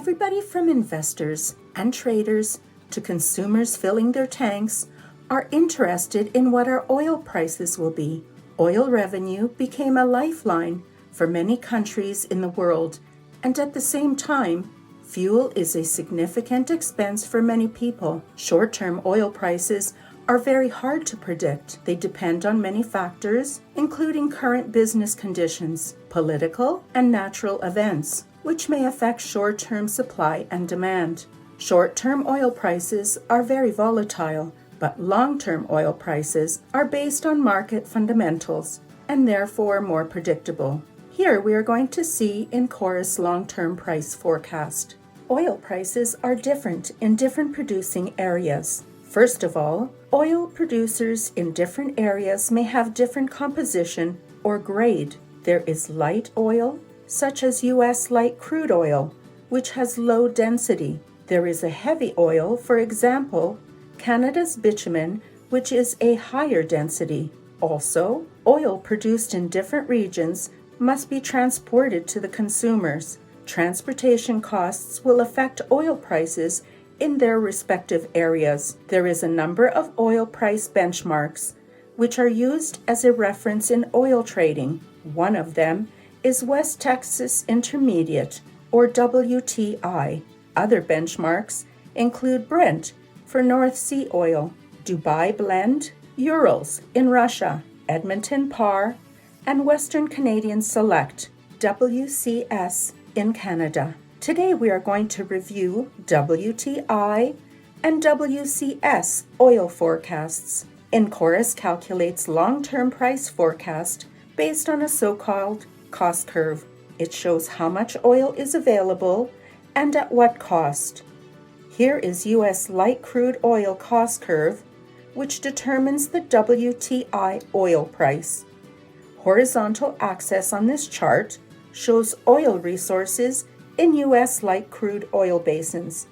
Everybody from investors and traders to consumers filling their tanks are interested in what our oil prices will be. Oil revenue became a lifeline for many countries in the world, and at the same time, fuel is a significant expense for many people. Short-term oil prices are very hard to predict. They depend on many factors, including current business conditions, political and natural events, which may affect short-term supply and demand. Short-term oil prices are very volatile, but long-term oil prices are based on market fundamentals and therefore more predictable. Here we are going to see Incorrys long-term price forecast. Oil prices are different in different producing areas. First of all, oil producers in different areas may have different composition or grade. There is light oil, such as U.S. light crude oil, which has low density. There is a heavy oil, for example, Canada's bitumen, which is a higher density. Also, oil produced in different regions must be transported to the consumers. Transportation costs will affect oil prices in their respective areas. There is a number of oil price benchmarks, which are used as a reference in oil trading. One of them is West Texas Intermediate, or WTI. Other benchmarks include Brent for North Sea oil, Dubai Blend, Urals in Russia, Edmonton Par, and Western Canadian Select, WCS in Canada. Today we are going to review WTI and WCS oil forecasts. Incorrys calculates long-term price forecast based on a so-called cost curve. It shows how much oil is available and at what cost. Here is U.S. light crude oil cost curve, which determines the WTI oil price. Horizontal axis on this chart shows oil resources in U.S. light crude oil basins,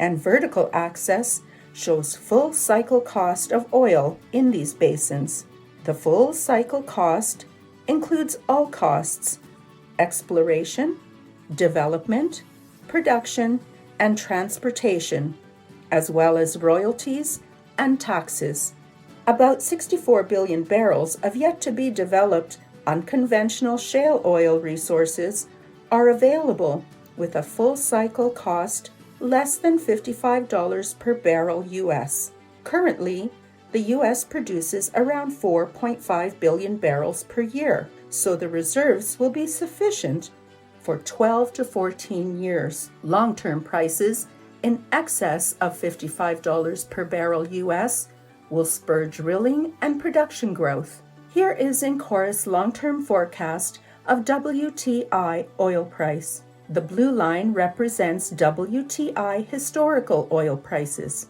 and vertical axis shows full cycle cost of oil in these basins. The full cycle cost includes all costs: exploration, development, production, and transportation, as well as royalties and taxes. About 64 billion barrels of yet-to-be developed unconventional shale oil resources are available with a full cycle cost less than $55 per barrel U.S. Currently, the U.S. produces around 4.5 billion barrels per year, so the reserves will be sufficient for 12 to 14 years. Long-term prices in excess of $55 per barrel U.S. will spur drilling and production growth. Here is Incorrys long-term forecast of WTI oil price. The blue line represents WTI historical oil prices.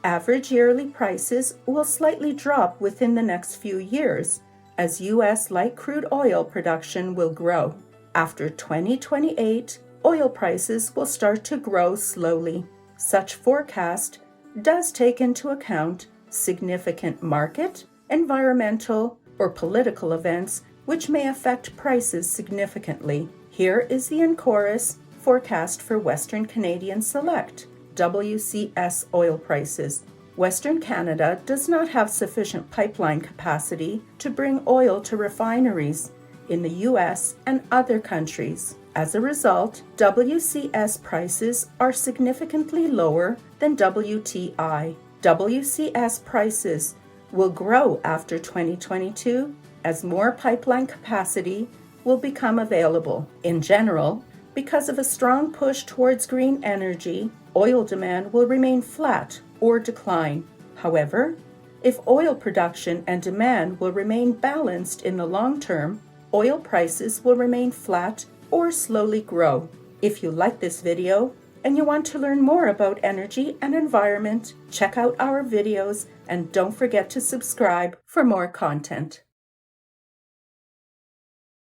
Average yearly prices will slightly drop within the next few years as U.S. light crude oil production will grow. After 2028, oil prices will start to grow slowly. Such forecast does take into account significant market, environmental, or political events which may affect prices significantly. Here is the Incorrys forecast for Western Canadian Select WCS oil prices. Western Canada does not have sufficient pipeline capacity to bring oil to refineries in the U.S. and other countries. As a result, WCS prices are significantly lower than WTI. WCS prices will grow after 2022 as more pipeline capacity will become available. In general, because of a strong push towards green energy, oil demand will remain flat or decline. However, if oil production and demand will remain balanced in the long term, oil prices will remain flat or slowly grow. If you like this video and you want to learn more about energy and environment, check out our videos and don't forget to subscribe for more content.